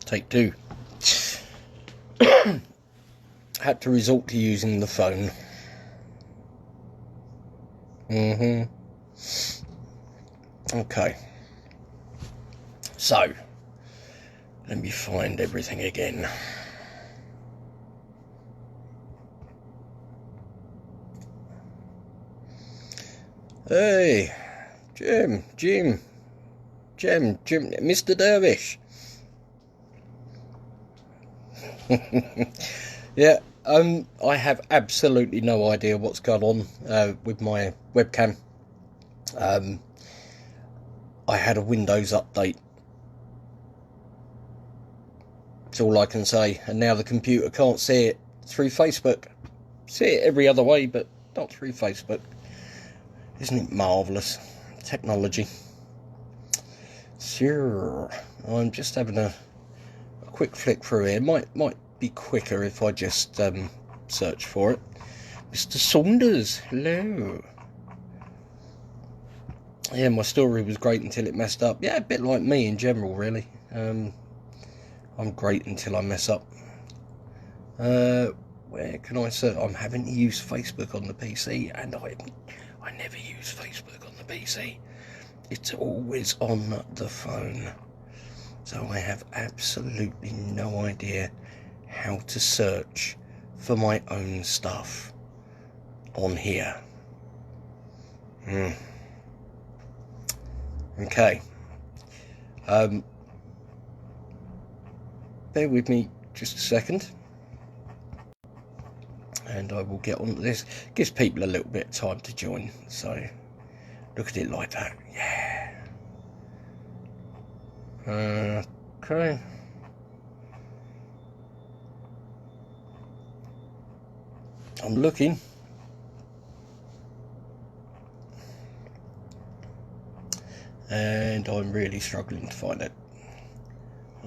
Take two. Had to resort to using the phone. Okay. So, let me find everything again. Hey, Jim, Mr. Dervish. Yeah, I have absolutely no idea what's going on with my webcam. I had a Windows update. That's all I can say. And now the computer can't see it through Facebook. See it every other way, but not through Facebook. Isn't it marvellous? Technology. Sure. I'm just having a quick flick through here. Might be quicker if I just search for it. Mr. Saunders, hello. Yeah, my story was great until it messed up. Yeah, a bit like me in general, really. I'm great until I mess up. Where can I search? I'm having to use Facebook on the PC, and I never use Facebook on the PC. It's always on the phone. So I have absolutely no idea how to search for my own stuff on here. Okay. Bear with me just a second. And I will get on to this. Gives people a little bit of time to join. So, look at it like that. Yeah. Okay. I'm looking. And I'm really struggling to find it.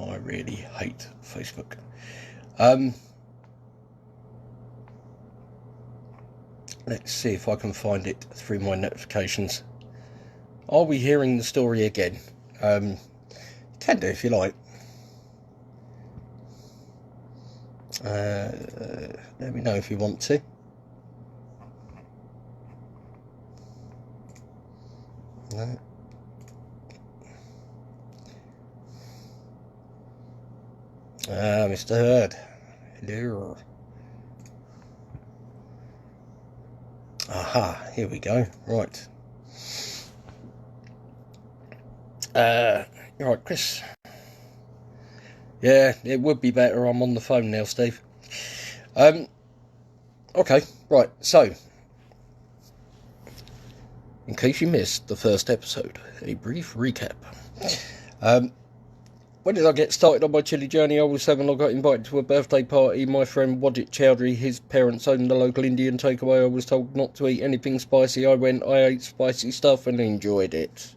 I really hate Facebook. Let's see if I can find it through my notifications. Are we hearing the story again? You can do if you like. Let me know if you want to. No. Mr. Hurd. Hello. Aha, here we go. Right. You're right, Chris. Yeah, it would be better. I'm on the phone now, Steve. Okay, right, so in case you missed the first episode, a brief recap. When did I get started on my chili journey? I was 7. I got invited to a birthday party. My friend Wajit Chowdhury, his parents owned the local Indian takeaway. I was told not to eat anything spicy. I ate spicy stuff and enjoyed it.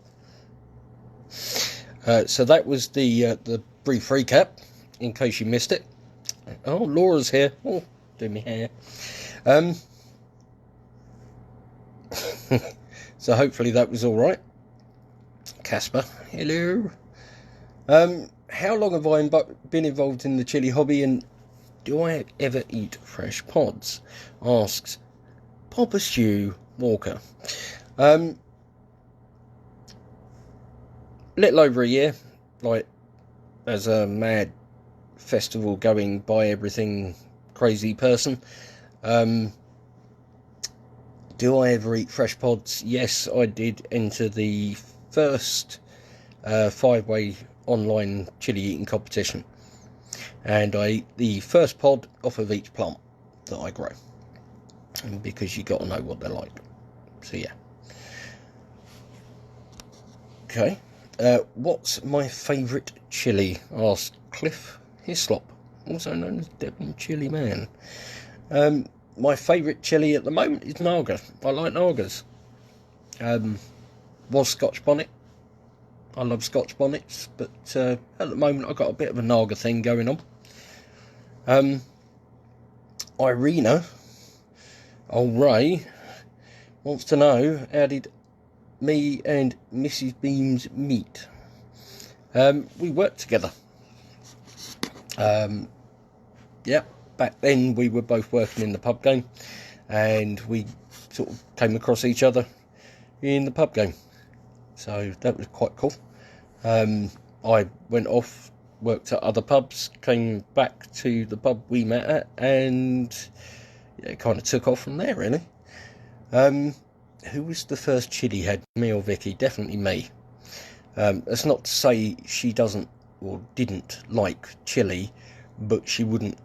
So that was the brief recap, in case you missed it. Oh, Laura's here. Oh, do me hair. So hopefully that was all right. Casper, hello. How long have I been involved in the chili hobby, and do I ever eat fresh pods? Asks Papa Stew Walker. Little over a year, like as a mad festival going by everything crazy person. Do I ever eat fresh pods? Yes, I did enter the first 5-way online chili eating competition, and I eat the first pod off of each plant that I grow, and because you got to know what they're like. So yeah. Okay. What's my favourite chili? Asked Cliff Hislop, also known as Devon Chili Man. My favourite chili at the moment is Naga. I like Nagas. Was Scotch bonnet. I love Scotch bonnets, but at the moment I've got a bit of a Naga thing going on. Irina, old Ray, wants to know, how did me and Mrs. Beams meet? We worked together. Yeah, back then we were both working in the pub game, and we sort of came across each other in the pub game, so that was quite cool. I went off, worked at other pubs, came back to the pub we met at, and yeah, it kind of took off from there, really. Who was the first Chilli-head, me or Vicky? Definitely me. That's not to say she doesn't or didn't like chili, but she wouldn't,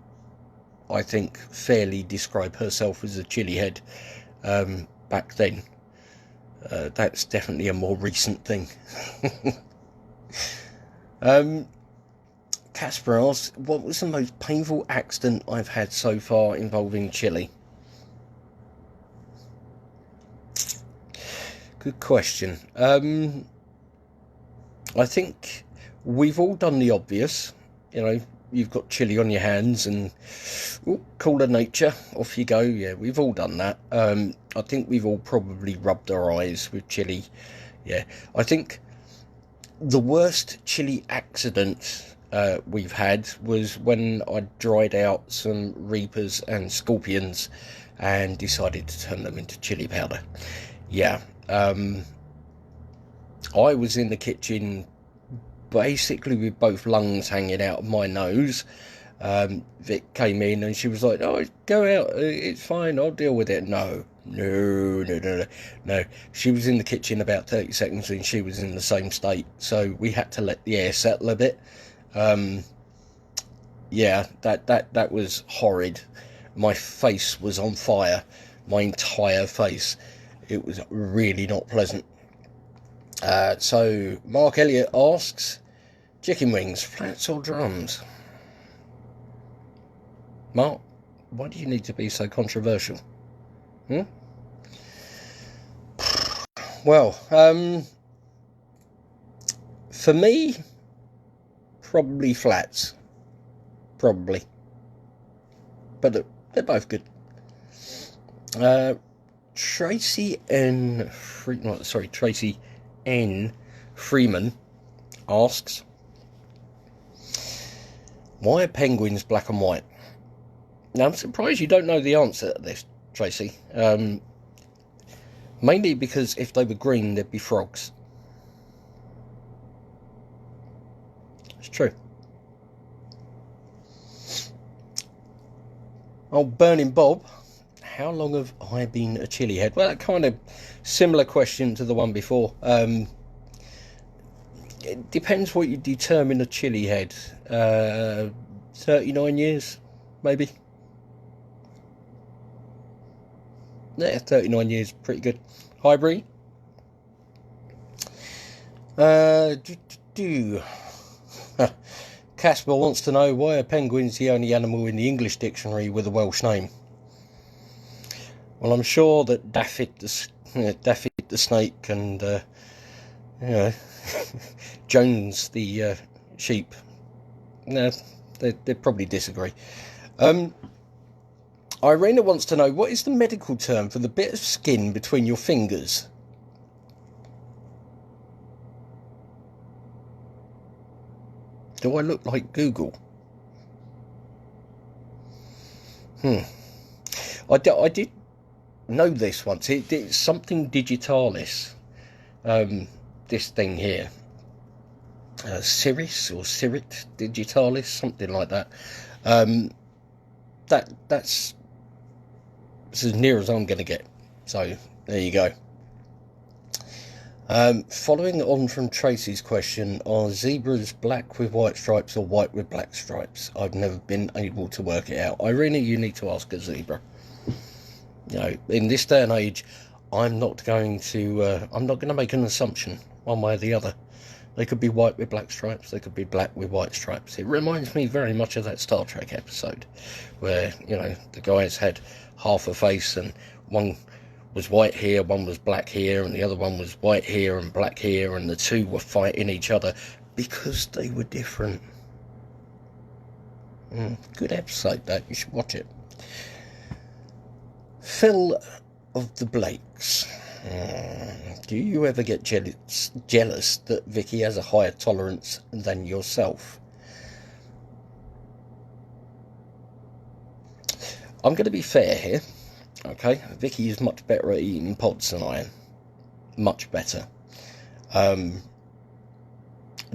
I think, fairly describe herself as a Chilli-head back then. That's definitely a more recent thing. Casper asks, what was the most painful accident I've had so far involving chili? Good question. I think we've all done the obvious. You know, you've got chili on your hands and call of nature, off you go. Yeah, we've all done that. I think we've all probably rubbed our eyes with chili. Yeah, I think the worst chili accident we've had was when I dried out some reapers and scorpions and decided to turn them into chili powder. Yeah, I was in the kitchen basically with both lungs hanging out of my nose. Vic came in and she was like, oh, go out, it's fine, I'll deal with it. No. She was in the kitchen about 30 seconds and she was in the same state, so we had to let the air settle a bit. Yeah, that was horrid. My face was on fire, my entire face. It was really not pleasant. So Mark Elliott asks, chicken wings, flats or drums? Mark, why do you need to be so controversial? Well, for me, probably flats. Probably. But they're both good. Tracy N. Freeman asks, why are penguins black and white? Now, I'm surprised you don't know the answer to this, Tracy. Mainly because if they were green, they'd be frogs. It's true. Oh, Burning Bob, how long have I been a Chilli-head? Well, that kind of similar question to the one before. It depends what you determine a Chilli-head. 39 years, maybe. Yeah, 39 years, pretty good. Hi, Bree. Casper wants to know, why are penguins the only animal in the English dictionary with a Welsh name? Well, I'm sure that Daffy the snake and Jones the sheep, they probably disagree. Irena wants to know, what is the medical term for the bit of skin between your fingers? Do I look like Google? I did know this once. It's something digitalis. This thing here. Ciris or Cirit digitalis, something like that. That's as near as I'm going to get. So, there you go. Following on from Tracy's question, are zebras black with white stripes or white with black stripes? I've never been able to work it out. Irina, you need to ask a zebra. You know, in this day and age, I'm not going to make an assumption one way or the other. They could be white with black stripes, they could be black with white stripes. It reminds me very much of that Star Trek episode where, you know, the guys had half a face and one was white here, one was black here, and the other one was white here and black here, and the two were fighting each other because they were different. Good episode, that. You should watch it. Phil of the Blakes. Do you ever get jealous that Vicky has a higher tolerance than yourself? I'm going to be fair here, okay? Vicky is much better at eating pods than I am. Much better.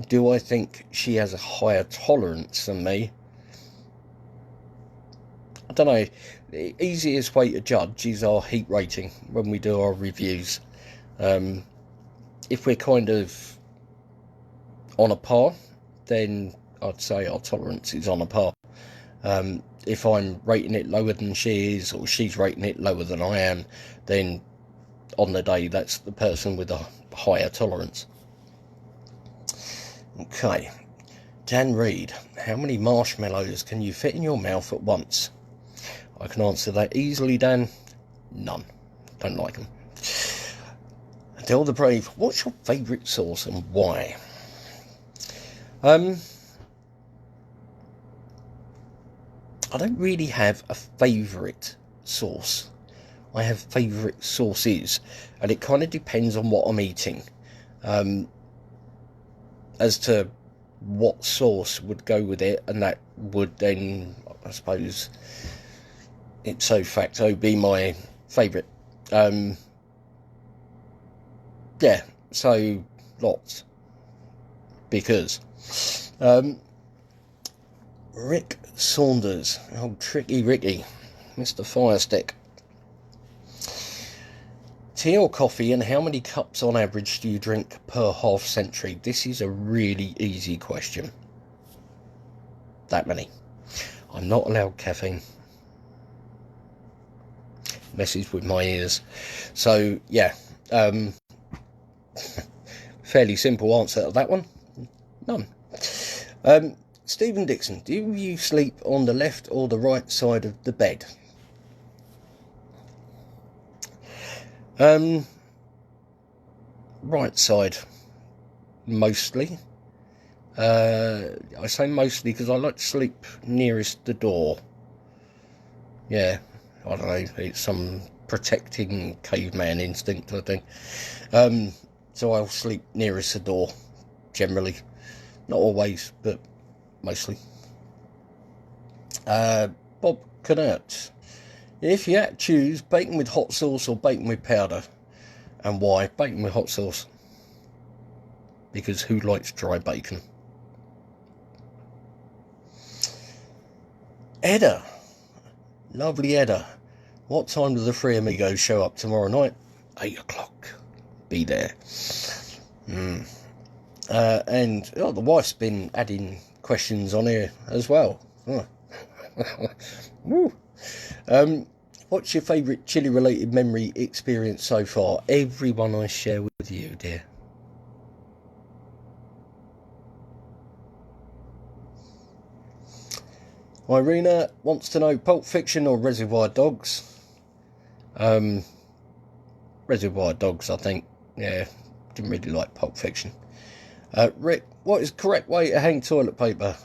Do I think she has a higher tolerance than me? I don't know. The easiest way to judge is our heat rating when we do our reviews. If we're kind of on a par, then I'd say our tolerance is on a par. If I'm rating it lower than she is, or she's rating it lower than I am, then on the day, that's the person with a higher tolerance. Okay. Dan Reed, how many marshmallows can you fit in your mouth at once? I can answer that easily, Dan. None. Don't like them. Tell the Brave, what's your favourite sauce and why? I don't really have a favourite sauce. I have favourite sauces, and it kind of depends on what I'm eating. As to what sauce would go with it, and that would then, I suppose, ipso facto be my favourite. Yeah, so lots. Because Rick Saunders, oh Tricky Ricky, Mr. Firestick. Tea or coffee, and how many cups on average do you drink per half century? This is a really easy question. That many. I'm not allowed caffeine. Messes with my ears. So, yeah. Fairly simple answer to that one. None. Stephen Dixon, do you sleep on the left or the right side of the bed? Right side, mostly. I say mostly because I like to sleep nearest the door. Yeah, I don't know, it's some protecting caveman instinct, I think. So I'll sleep nearest the door, generally. Not always, but mostly. Bob Knert. If you had to choose bacon with hot sauce or bacon with powder, and why? Bacon with hot sauce. Because who likes dry bacon? Edda. Lovely Edda. What time do the three amigos show up tomorrow night? 8 o'clock. Be there. And the wife's been adding questions on here as well. Woo. What's your favourite chili related memory experience so far? Every one I share with you, dear. Irina wants to know Pulp Fiction or Reservoir Dogs. Reservoir Dogs, I think. Yeah, didn't really like Pulp Fiction. Rick, what is the correct way to hang toilet paper?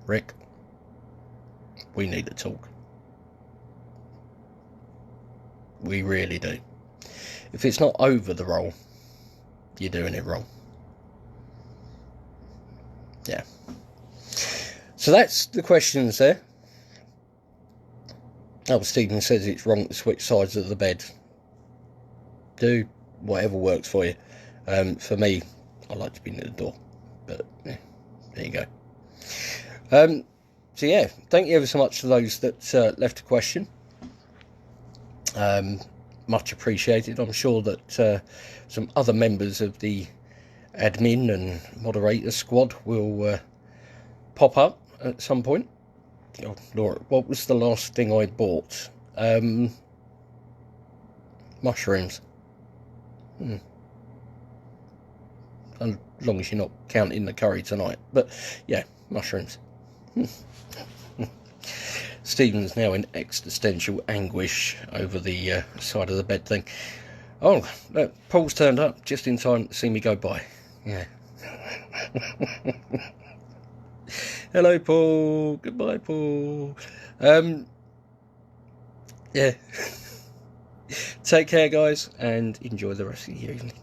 Rick, we need to talk. We really do. If it's not over the roll, you're doing it wrong. Yeah. So that's the questions there. Oh, Stephen says it's wrong to switch sides of the bed. Do whatever works for you. For me, I like to be near the door. But, yeah, there you go. So yeah, thank you ever so much to those that left a question. Much appreciated. I'm sure that some other members of the admin and moderator squad will pop up at some point. Oh, Laura, what was the last thing I bought? Mushrooms. As long as you're not counting the curry tonight. But yeah, mushrooms. Stephen's now in existential anguish over the side of the bed thing. Oh, look, Paul's turned up just in time to see me go by. Yeah. Hello, Paul. Goodbye, Paul. Yeah. Take care, guys, and enjoy the rest of your evening.